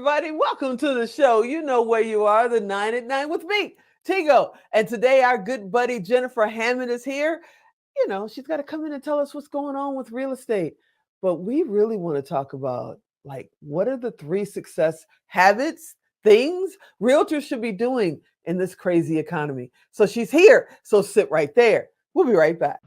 everybody. Welcome to the show. You know where you are, the 9 at 9 with me, Tigo. And today our good buddy Jennifer Hammond is here. You know, she's got to come in and tell us what's going on with real estate. But we really want to talk about, like, what are the 3 success habits, things realtors should be doing in this crazy economy? So she's here. So sit right there. We'll be right back.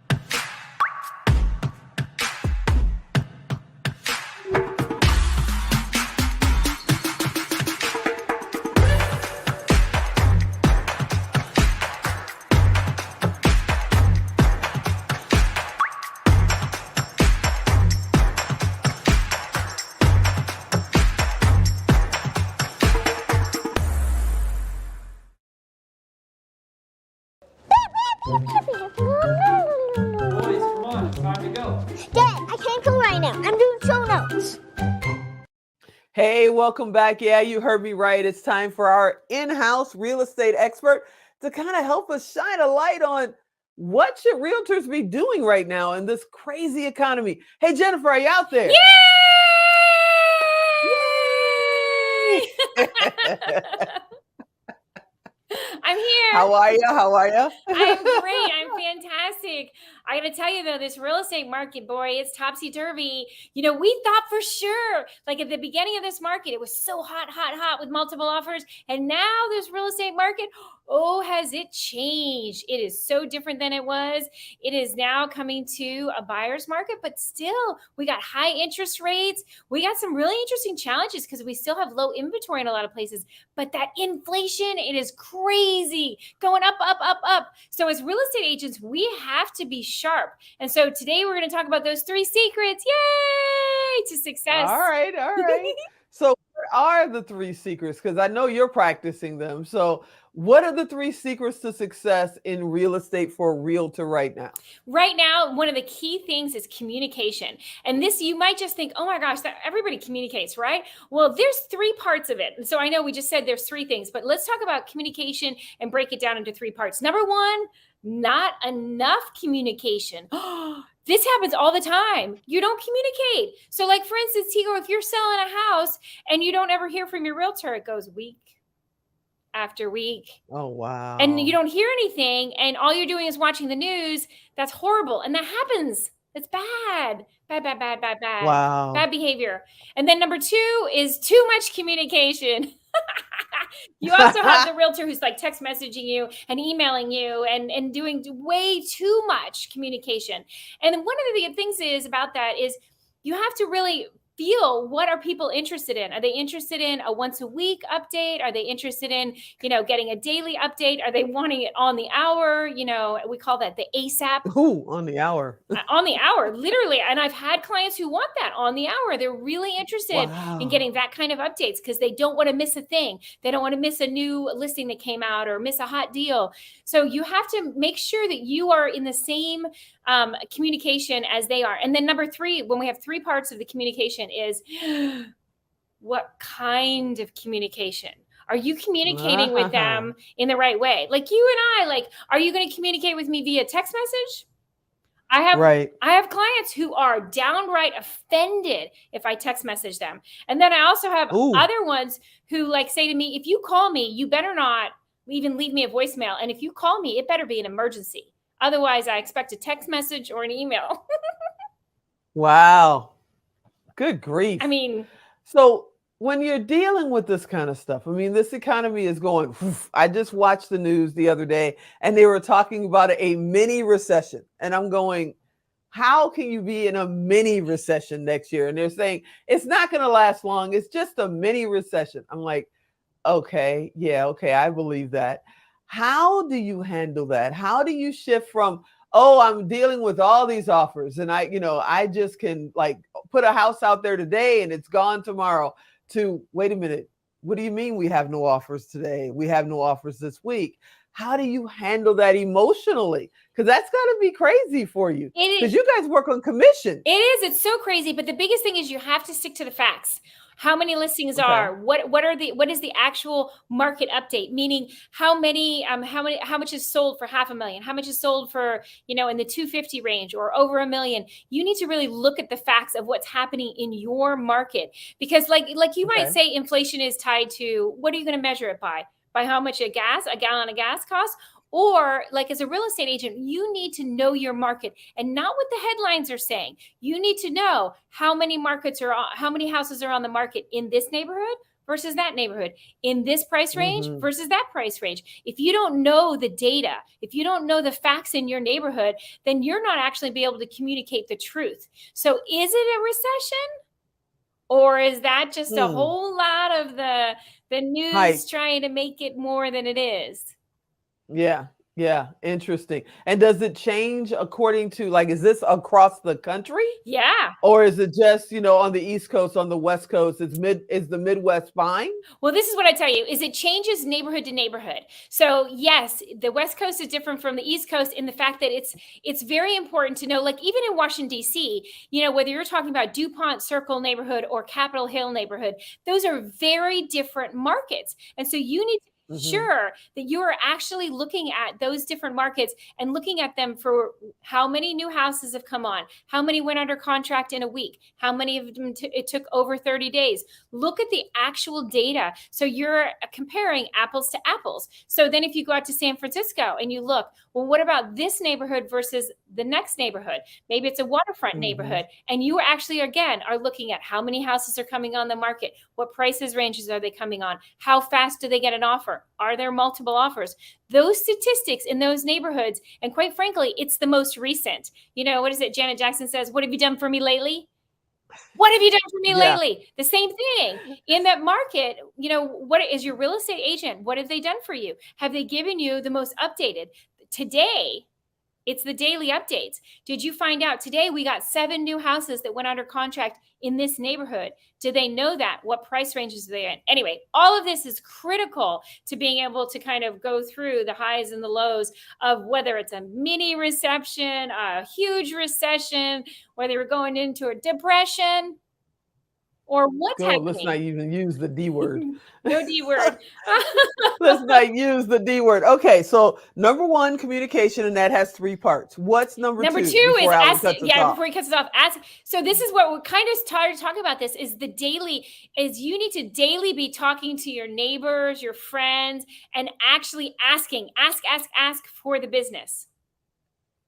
Boys, come on, it's time to go. Dad, I can't go right now. I'm doing show notes. Hey, welcome back. Yeah, you heard me right. It's time for our in-house real estate expert to kind of help us shine a light on what should realtors be doing right now in this crazy economy. Hey, Jennifer, are you out there? Yay! I'm here. How are you? I'm great. I'm fantastic. I got to tell you, though, this real estate market, boy, it's topsy-turvy. You know, we thought for sure, like at the beginning of this market, it was so hot with multiple offers. And now this real estate market, oh, has it changed? It is so different than it was. It is now coming to a buyer's market, but still, we got high interest rates. We got some really interesting challenges because we still have low inventory in a lot of places. But that inflation, it is crazy, going up. So as real estate agents, we have to be sharp. And so today we're going to talk about those 3 secrets, yay, to success. All right. So what are the 3 secrets? Because I know you're practicing them. So what are the 3 secrets to success in real estate for a realtor right now? Right now, one of the key things is communication. And this, you might just think, oh my gosh, everybody communicates, right? Well, there's 3 parts of it. And so I know we just said there's 3 things, but let's talk about communication and break it down into 3 parts. Number 1, not enough communication. This happens all the time. You don't communicate. So like, for instance, Tigo, if you're selling a house and you don't ever hear from your realtor, it goes week after week. Oh, wow. And you don't hear anything, and all you're doing is watching the news. That's horrible. And that happens. It's bad. Bad. Wow. Bad behavior. And then number 2 is too much communication. You also have the realtor who's like text messaging you and emailing you and doing way too much communication. And one of the things is about that is you have to really feel, what are people interested in? Are they interested in a once a week update? Are they interested in, getting a daily update? Are they wanting it on the hour? We call that the ASAP. Ooh, on the hour. On the hour, literally. And I've had clients who want that on the hour. They're really interested in getting that kind of updates because they don't want to miss a thing. They don't want to miss a new listing that came out or miss a hot deal. So you have to make sure that you are in the same communication as they are. And then number 3, when we have 3 parts of the communication, is what kind of communication? Are you communicating with them in the right way? Like you and I, are you going to communicate with me via text message? I have clients who are downright offended if I text message them. And then I also have other ones who say to me, if you call me, you better not even leave me a voicemail. And if you call me, it better be an emergency. Otherwise, I expect a text message or an email. Wow. Good grief. I mean, so when you're dealing with this kind of stuff, I mean, this economy is going, I just watched the news the other day and they were talking about a mini recession. And I'm going, how can you be in a mini recession next year? And they're saying it's not going to last long. It's just a mini recession. I'm like, okay, I believe that. How do you handle that? How do you shift from, I'm dealing with all these offers and I just can put a house out there today and it's gone tomorrow, to, wait a minute, what do you mean we have no offers today? We have no offers this week. How do you handle that emotionally? Because that's got to be crazy for you. Because you guys work on commission. It is. It's so crazy. But the biggest thing is you have to stick to the facts. how many listings Okay. are, what is the actual market update, meaning how much is sold for $500,000, how much is sold for, in the 250 range or over $1 million. You need to really look at the facts of what's happening in your market, because like you might say inflation is tied to, what are you going to measure it by how much a gallon of gas costs? Or like as a real estate agent, you need to know your market and not what the headlines are saying. You need to know how many houses are on the market in this neighborhood versus that neighborhood, in this price range versus that price range. If you don't know the data, if you don't know the facts in your neighborhood, then you're not actually be able to communicate the truth. So is it a recession? Or is that just a whole lot of the news trying to make it more than it is? Yeah. Yeah. Interesting. And does it change according to, like, is this across the country? Yeah. Or is it just, on the East Coast, on the West Coast? Is the Midwest fine? Well, this is what I tell you, is it changes neighborhood to neighborhood. So yes, the West Coast is different from the East Coast in the fact that it's very important to know, like even in Washington, D.C., whether you're talking about DuPont Circle neighborhood or Capitol Hill neighborhood, those are very different markets. And so you need to be sure that you are actually looking at those different markets and looking at them for how many new houses have come on, how many went under contract in a week, how many of them it took over 30 days. Look at the actual data. So you're comparing apples to apples. So then if you go out to San Francisco and you look, well, what about this neighborhood versus the next neighborhood? Maybe it's a waterfront neighborhood. And you actually, again, are looking at how many houses are coming on the market. What prices ranges are they coming on? How fast do they get an offer? Are there multiple offers? Those statistics in those neighborhoods, and quite frankly, it's the most recent. What is it? Janet Jackson says, "What have you done for me lately?" What have you done for me lately? The same thing in that market. What is your real estate agent? What have they done for you? Have they given you the most updated? Today, it's the daily updates. Did you find out today we got 7 new houses that went under contract in this neighborhood? Do they know that? What price ranges are they in? Anyway, all of this is critical to being able to kind of go through the highs and the lows of whether it's a mini recession, a huge recession, whether we're going into a depression, or what's happening. Let's not even use the D word. No D word. Let's not use the D word. Okay, so number 1, communication, and that has 3 parts. What's number 2? Number 2 is before he cuts us off. So this is what we're kind of tired of talking about. This is you need to daily be talking to your neighbors, your friends, and actually ask for the business.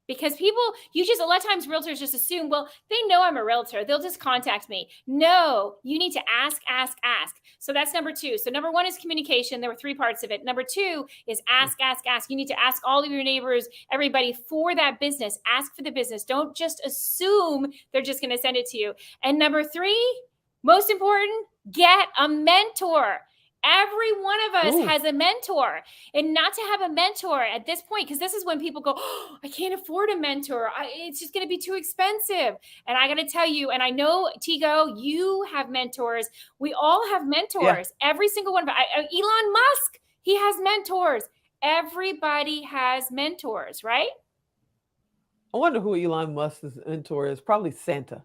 Because a lot of times realtors just assume, well, they know I'm a realtor, they'll just contact me. No, you need to ask. So that's number 2. So number 1 is communication. There were 3 parts of it. Number 2 is ask. You need to ask all of your neighbors, everybody, for that business. Ask for the business. Don't just assume they're just going to send it to you. And number 3, most important, get a mentor. Every one of us has a mentor, and not to have a mentor at this point, because this is when people go, oh, I can't afford a mentor. It's just going to be too expensive. And I got to tell you, and I know, Tigo, you have mentors. We all have mentors. Yeah. Every single one of us. Elon Musk, he has mentors. Everybody has mentors, right? I wonder who Elon Musk's mentor is. Probably Santa.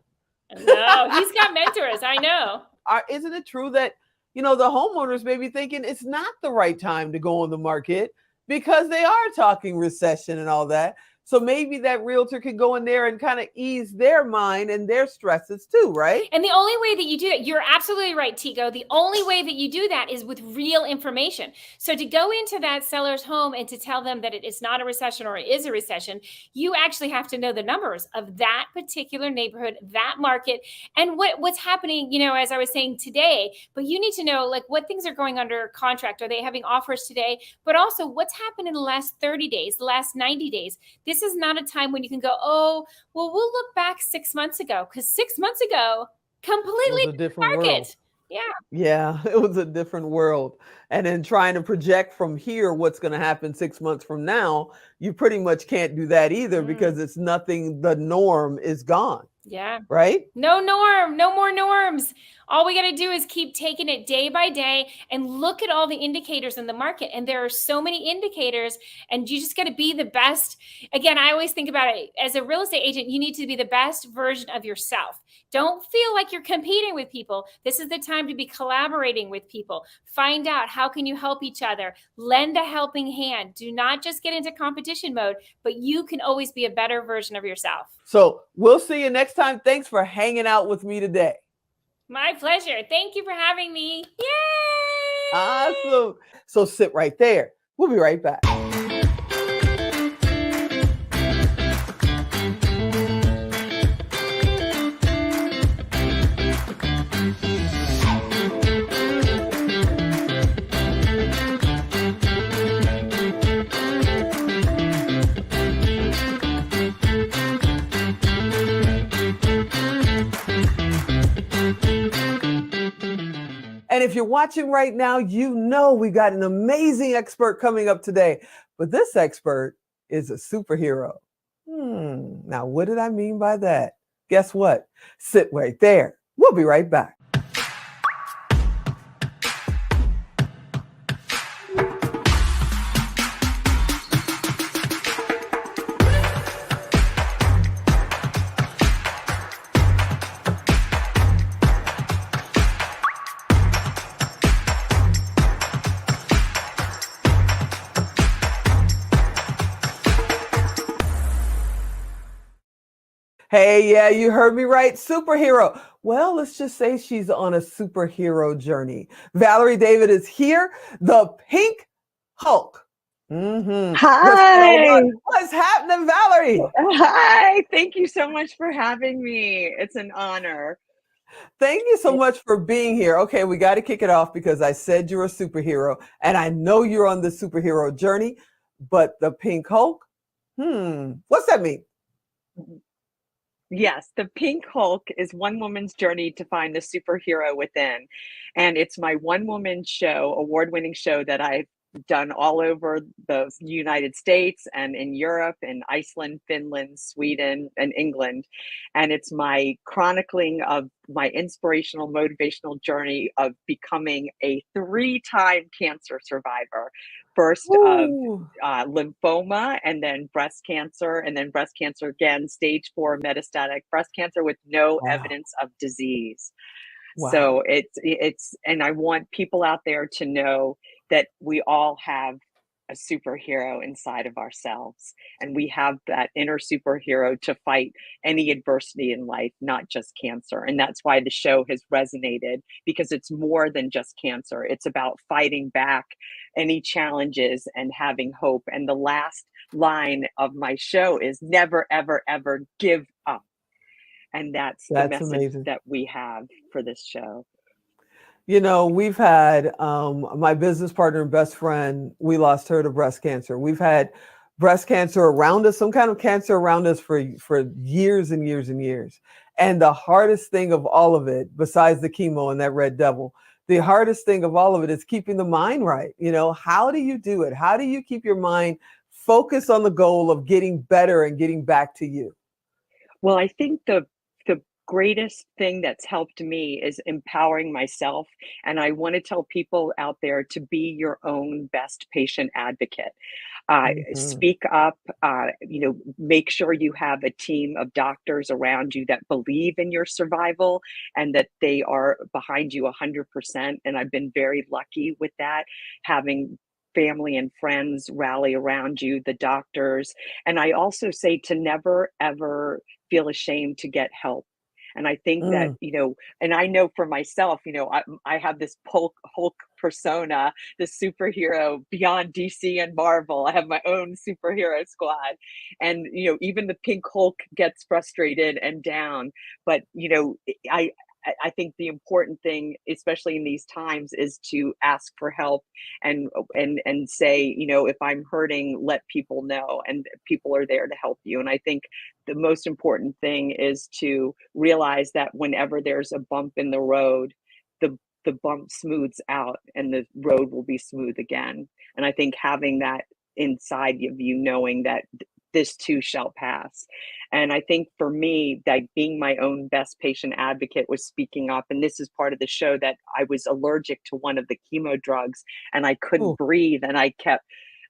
No, he's got mentors. I know. Isn't it true that the homeowners may be thinking it's not the right time to go on the market because they are talking recession and all that? So maybe that realtor could go in there and kind of ease their mind and their stresses too, right? And the only way that you do that, you're absolutely right, Tigo. The only way that you do that is with real information. So to go into that seller's home and to tell them that it is not a recession or it is a recession, you actually have to know the numbers of that particular neighborhood, that market, and what's happening, as I was saying today. But you need to know, like, what things are going under contract. Are they having offers today? But also what's happened in the last 30 days, the last 90 days. This is not a time when you can go, oh, well, we'll look back 6 months ago, because 6 months ago, completely different market. World. Yeah, it was a different world. And then trying to project from here what's going to happen 6 months from now, you pretty much can't do that either because it's nothing. The norm is gone. Yeah. right? No more norms. All we got to do is keep taking it day by day and look at all the indicators in the market. And there are so many indicators, and you just got to be the best. Again, I always think about it as a real estate agent, you need to be the best version of yourself. Don't feel like you're competing with people. This is the time to be collaborating with people. Find out how can you help each other. Lend a helping hand. Do not just get into competition mode, but you can always be a better version of yourself. So we'll see you next time. Thanks for hanging out with me today. My pleasure. Thank you for having me. Yay! Awesome. So sit right there. We'll be right back. And if you're watching right now, you know we got an amazing expert coming up today. But this expert is a superhero. Now, what did I mean by that? Guess what? Sit right there. We'll be right back. Hey, yeah, you heard me right. Superhero. Well, let's just say she's on a superhero journey. Valerie David is here, the Pink Hulk. Hi. What's happening, Valerie? Hi. Thank you so much for having me. It's an honor. Thank you so much for being here. Okay, we got to kick it off because I said you're a superhero, and I know you're on the superhero journey, but the Pink Hulk? What's that mean? Yes, the Pink Hulk is one woman's journey to find the superhero within. And it's my one woman show, award-winning show that I've done all over the United States and in Europe and Iceland, Finland, Sweden, and England. And it's my chronicling of my inspirational, motivational journey of becoming a 3-time cancer survivor. First of lymphoma, and then breast cancer again, stage 4 metastatic breast cancer with no evidence of disease. So it's, and I want people out there to know that we all have a superhero inside of ourselves, and we have that inner superhero to fight any adversity in life, not just cancer. And that's why the show has resonated, because it's more than just cancer. It's about fighting back any challenges and having hope. And the last line of my show is never, ever, ever give up. And that's the message amazing. that we have for this show. You know, we've had my business partner and best friend, we lost her to breast cancer. We've had breast cancer around us, some kind of cancer around us for years and years and years. And the hardest thing of all of it, besides the chemo and that red devil, the hardest thing of all of it is keeping the mind right. You know, how do you do it? How do you keep your mind focused on the goal of getting better and getting back to you? Well, I think the greatest thing that's helped me is empowering myself. And I want to tell people out there to be your own best patient advocate. Speak up, make sure you have a team of doctors around you that believe in your survival and that they are behind you 100%. And I've been very lucky with that, having family and friends rally around you, the doctors. And I also say to never, ever feel ashamed to get help. And I think that, and I know for myself, I have this Hulk persona, the superhero beyond DC and Marvel. I have my own superhero squad. And, even the Pink Hulk gets frustrated and down. But, I think the important thing, especially in these times, is to ask for help and say, if I'm hurting, let people know, and people are there to help you. And I think the most important thing is to realize that whenever there's a bump in the road, the bump smooths out and the road will be smooth again. And I think having that inside of you, knowing that this too shall pass. And I think for me, that being my own best patient advocate was speaking up. And this is part of the show, that I was allergic to one of the chemo drugs and I couldn't Ooh. breathe. And I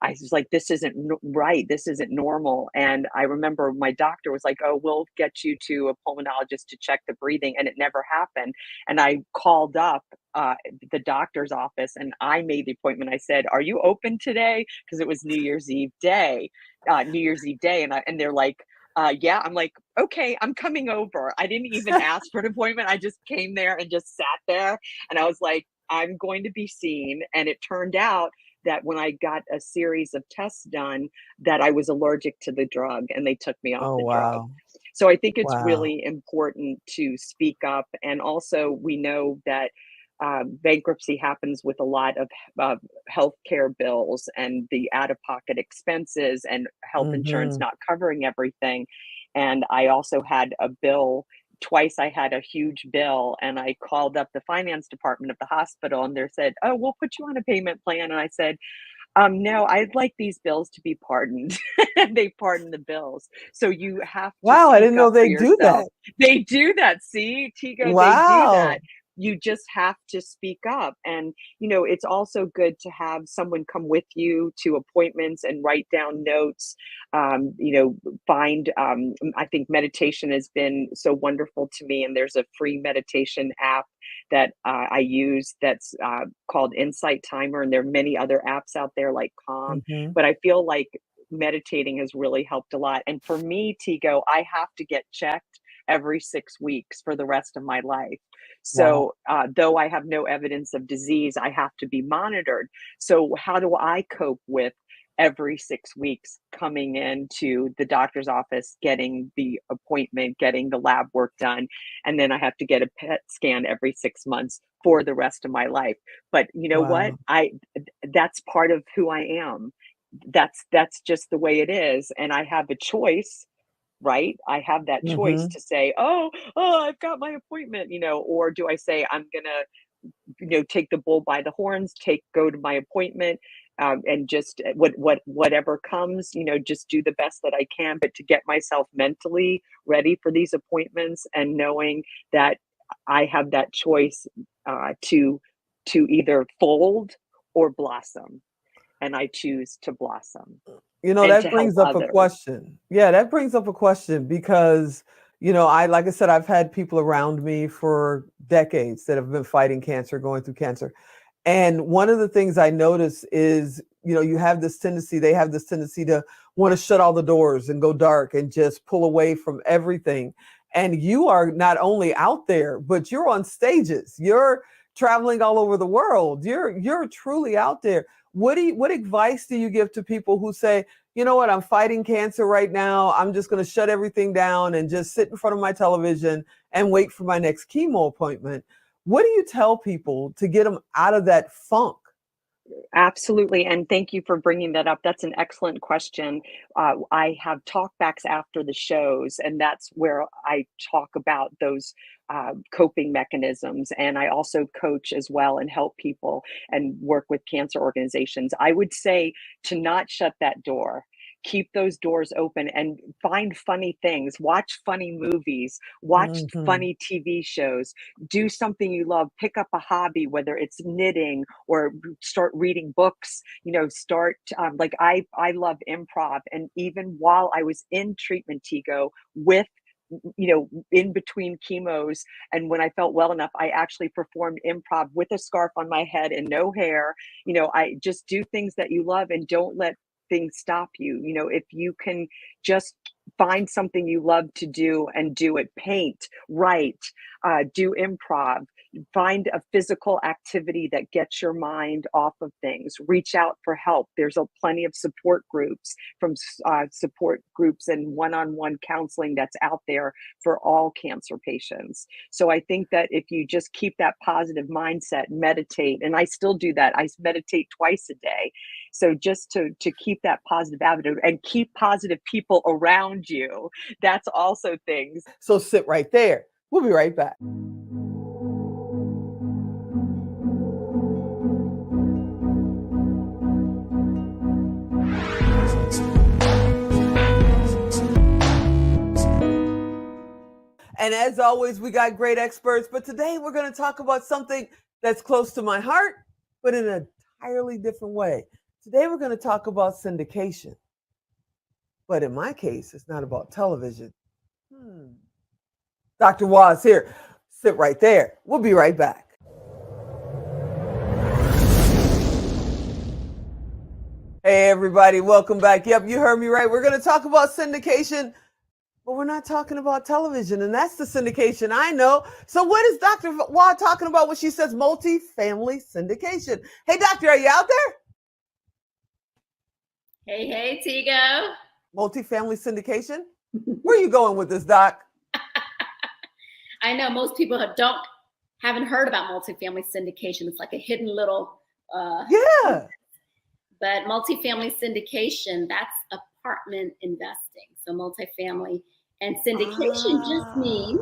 was like, this isn't right. This isn't normal. And I remember my doctor was like, oh, we'll get you to a pulmonologist to check the breathing. And it never happened. And I called up the doctor's office and I made the appointment. I said, are you open today? Because it was New Year's Eve day. And they're like, yeah. I'm like, okay, I'm coming over. I didn't even ask for an appointment. I just came there and just sat there. And I was like, I'm going to be seen. And it turned out that when I got a series of tests done, that I was allergic to the drug and they took me off Oh, the drug. wow. So I think it's Wow. really important to speak up. And also we know that bankruptcy happens with a lot of healthcare bills and the out-of-pocket expenses and health insurance Mhm. not covering everything. And I also had a bill. Twice I had a huge bill and I called up the finance department of the hospital and they said, oh, we'll put you on a payment plan. And I said, no, I'd like these bills to be pardoned. They pardon the bills. So you have to Wow, I speak didn't know up for they do yourself. that. They do that. See, Tigo, they do that. Wow. You just have to speak up. And, it's also good to have someone come with you to appointments and write down notes. I think meditation has been so wonderful to me. And there's a free meditation app that I use that's called Insight Timer. And there are many other apps out there like Calm. Mhm. But I feel like meditating has really helped a lot. And for me, Tigo, I have to get checked every 6 weeks for the rest of my life. Wow. So though I have no evidence of disease, I have to be monitored. So how do I cope with every 6 weeks coming into the doctor's office, getting the appointment, getting the lab work done, and then I have to get a PET scan every 6 months for the rest of my life? But you know what? Wow. That's part of who I am. That's just the way it is, and I have a choice, right? I have that choice Mhm. to say, I've got my appointment, or do I say I'm gonna, take the bull by the horns, go to my appointment, and just whatever comes, just do the best that I can, but to get myself mentally ready for these appointments and knowing that I have that choice to either fold or blossom, and I choose to blossom and to That help brings up a others. question. Yeah, that brings up a question because, like I said, I've had people around me for decades that have been fighting cancer, going through cancer. And one of the things I notice is, they have this tendency to want to shut all the doors and go dark and just pull away from everything. And you are not only out there, but you're on stages. You're traveling all over the world. You're truly out there. What advice do you give to people who say, you know what, I'm fighting cancer right now. I'm just going to shut everything down and just sit in front of my television and wait for my next chemo appointment? What do you tell people to get them out of that funk? Absolutely. And thank you for bringing that up. That's an excellent question. I have talkbacks after the shows, and that's where I talk about those coping mechanisms. And I also coach as well and help people and work with cancer organizations. I would say to not shut that door. Keep those doors open and find funny things, watch funny movies, watch Mhm. funny TV shows, do something you love, pick up a hobby, whether it's knitting or start reading books, start like I love improv. And even while I was in treatment, Tigo, with in between chemos, and when I felt well enough, I actually performed improv with a scarf on my head and no hair. I just do things that you love and don't let things stop you. If you can just find something you love to do and do it, paint, write, do improv, find a physical activity that gets your mind off of things, reach out for help. There's plenty of support groups and one-on-one counseling that's out there for all cancer patients. So I think that if you just keep that positive mindset, meditate, and I still do that. I meditate twice a day. So just to keep that positive attitude and keep positive people around you, that's also things. So sit right there. We'll be right back. And as always, we got great experts. But today we're going to talk about something that's close to my heart, but in an entirely different way. Today we're going to talk about syndication. But in my case, it's not about television. Dr. Hoa is here. Sit right there. We'll be right back. Hey, everybody. Welcome back. Yep, you heard me right. We're going to talk about syndication, but we're not talking about television, and that's the syndication I know. So what is Dr. Hoa talking about when she says multifamily syndication? Hey, doctor, are you out there? Hey, Tigo. Multifamily syndication? Where are you going with this, Doc? I know most people haven't heard about multifamily syndication. It's like a hidden little Yeah. But multifamily syndication, that's apartment investing. So multifamily and syndication just means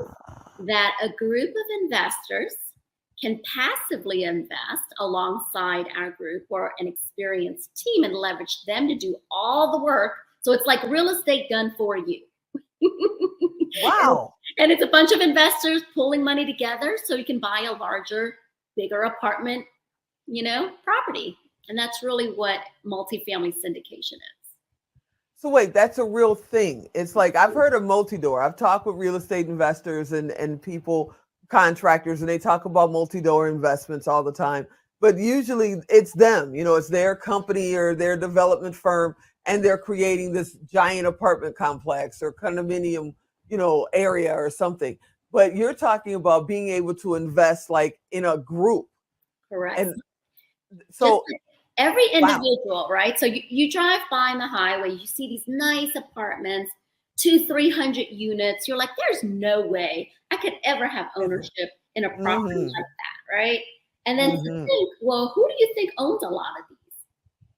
that a group of investors can passively invest alongside our group or an experienced team and leverage them to do all the work. So it's like real estate done for you. Wow. And it's a bunch of investors pulling money together so you can buy a larger, bigger apartment, property. And that's really what multifamily syndication is. So wait, that's a real thing. It's like I've heard of multi-door. I've talked with real estate investors and people, contractors, and they talk about multi-door investments all the time. But usually it's them, it's their company or their development firm, and they're creating this giant apartment complex or condominium, area or something. But you're talking about being able to invest like in a group. Correct. And so every individual, right? So you drive by on the highway, you see these nice apartments, 200-300 units. You're like, there's no way I could ever have ownership in a property like that, right? And then to think, well, who do you think owns a lot of these?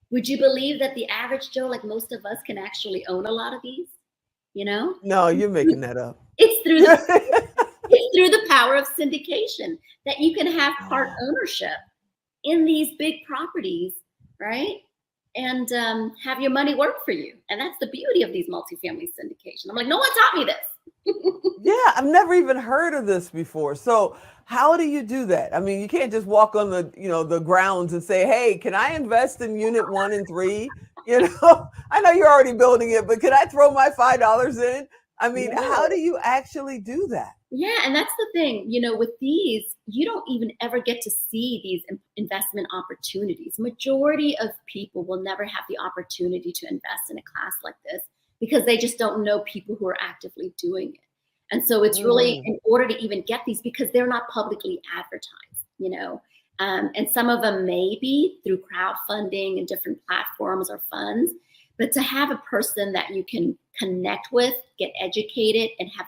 Would you believe that the average Joe, like most of us, can actually own a lot of these? No, you're making that up. It's through the power of syndication that you can have part ownership in these big properties, right? And have your money work for you. And that's the beauty of these multifamily syndication. I'm like, no one taught me this. Yeah, I've never even heard of this before. So how do you do that? I mean, you can't just walk on the grounds and say, hey, can I invest in unit 1 and 3? I know you're already building it, but can I throw my $5 in? I mean, how do you actually do that? Yeah, and that's the thing, with these, you don't even ever get to see these investment opportunities. Majority of people will never have the opportunity to invest in a class like this because they just don't know people who are actively doing it. And so it's really in order to even get these because they're not publicly advertised, and some of them may be through crowdfunding and different platforms or funds, but to have a person that you can connect with, get educated, and have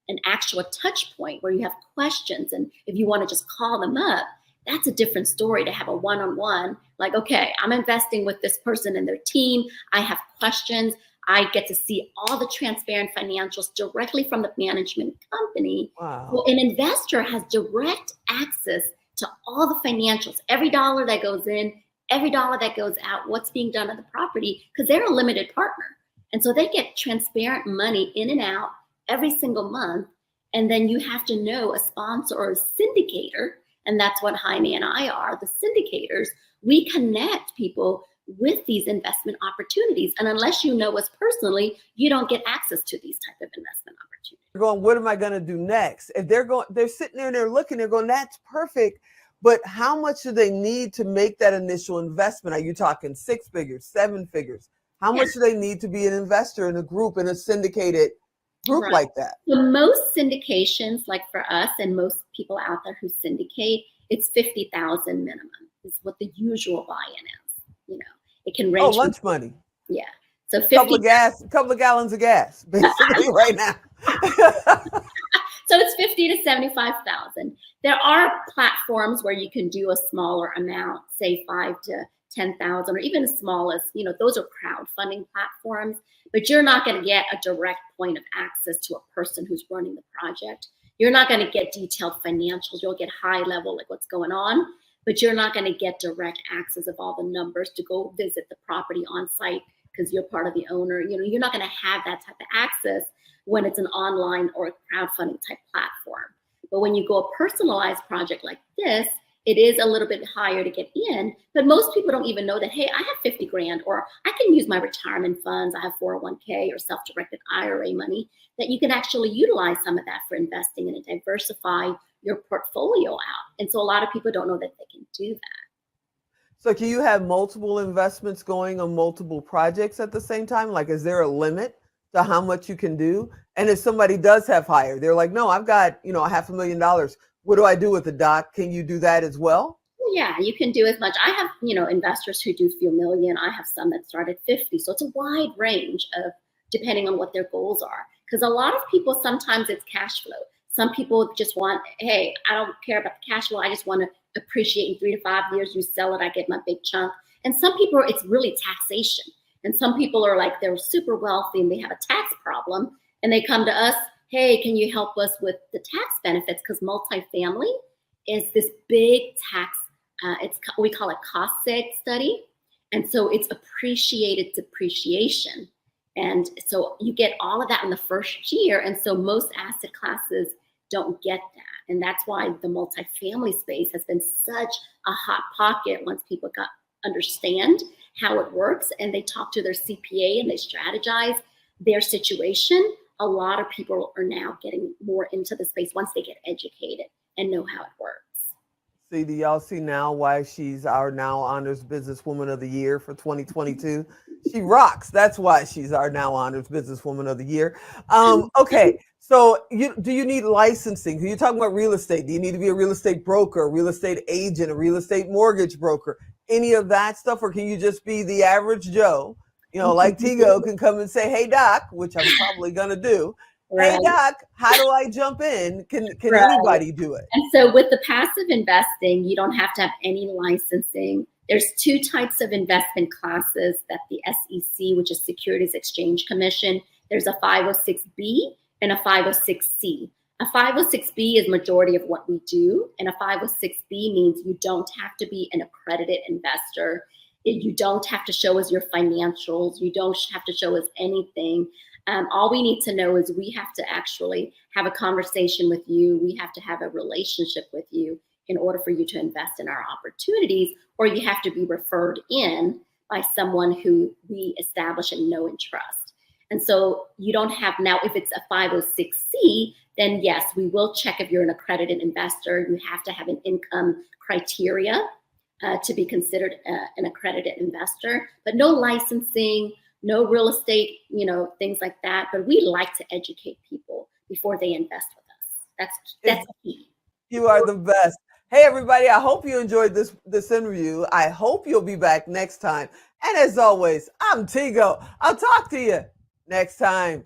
an actual touch point where you have questions. And if you want to just call them up, that's a different story to have a one-on-one, like, okay, I'm investing with this person and their team. I have questions. I get to see all the transparent financials directly from the management company. Wow. So an investor has direct access to all the financials, every dollar that goes in, every dollar that goes out, what's being done at the property, because they're a limited partner. And so they get transparent money in and out every single month. And then you have to know a sponsor or a syndicator, and that's what Jaime and I are, the syndicators. We connect people with these investment opportunities. And unless you know us personally, you don't get access to these type of investment opportunities. They're going, what am I going to do next? If they're sitting there and they're looking, they're going, that's perfect. But how much do they need to make that initial investment? Are you talking 6 figures, 7 figures? How much do they need to be an investor in a group, in a syndicated group like that? So most syndications, like for us and most people out there who syndicate, it's $50,000 minimum is what the usual buy-in is. It can range. Oh, lunch money. Yeah. So couple of gallons of gas, basically, right now. So it's 50 to 75,000. There are platforms where you can do a smaller amount, say 5 to 10,000, or even as small as, those are crowdfunding platforms, but you're not going to get a direct point of access to a person who's running the project. You're not going to get detailed financials. You'll get high level, like what's going on, but you're not going to get direct access of all the numbers to go visit the property on site because you're part of the owner. You're not going to have that type of access when it's an online or a crowdfunding type platform. But when you go a personalized project like this, it is a little bit higher to get in, but most people don't even know that, hey, I have 50 grand, or I can use my retirement funds. I have 401k or self-directed IRA money, that you can actually utilize some of that for investing and diversify your portfolio out. And so a lot of people don't know that they can do that. So can you have multiple investments going on multiple projects at the same time? Like, is there a limit to how much you can do? And if somebody does have higher, they're like, no, I've got, $500,000. What do I do with the doc? Can you do that as well? Yeah, you can do as much. I have, investors who do a few million. I have some that start at 50. So it's a wide range of depending on what their goals are. Because a lot of people, sometimes it's cash flow. Some people just want, hey, I don't care about the cash flow. I just want to appreciate in 3 to 5 years. You sell it, I get my big chunk. And some people, it's really taxation. And some people are like, they're super wealthy and they have a tax problem. And they come to us, hey, can you help us with the tax benefits? Because multifamily is this big tax, we call it cost seg study. And so it's appreciated depreciation. And so you get all of that in the first year. And so most asset classes don't get that. And that's why the multifamily space has been such a hot pocket once people understand how it works and they talk to their CPA and they strategize their situation. A lot of people are now getting more into the space once they get educated and know how it works. See, do y'all see now why she's our now honors businesswoman of the year for 2022? She rocks. That's why she's our now honors businesswoman of the year. Okay, so do you need licensing? You're talking about real estate. Do you need to be a real estate broker, a real estate agent, a real estate mortgage broker, any of that stuff? Or can you just be the average Joe? Like Tigo can come and say, hey, doc, which I'm probably going to do. Right. Hey, doc, how do I jump in? Can right. Anybody do it? And so with the passive investing, you don't have to have any licensing. There's 2 types of investment classes that the SEC, which is Securities Exchange Commission, there's a 506B and a 506C. A 506B is majority of what we do. And a 506B means you don't have to be an accredited investor. You don't have to show us your financials. You don't have to show us anything. All we need to know is we have to actually have a conversation with you. We have to have a relationship with you in order for you to invest in our opportunities, or you have to be referred in by someone who we establish and know and trust. And so you don't have now, if it's a 506C, then yes, we will check if you're an accredited investor. You have to have an income criteria to be considered an accredited investor, but no licensing, no real estate, things like that. But we like to educate people before they invest with us. That's key. You are the best. Hey, everybody, I hope you enjoyed this interview. I hope you'll be back next time. And as always, I'm Tigo. I'll talk to you next time.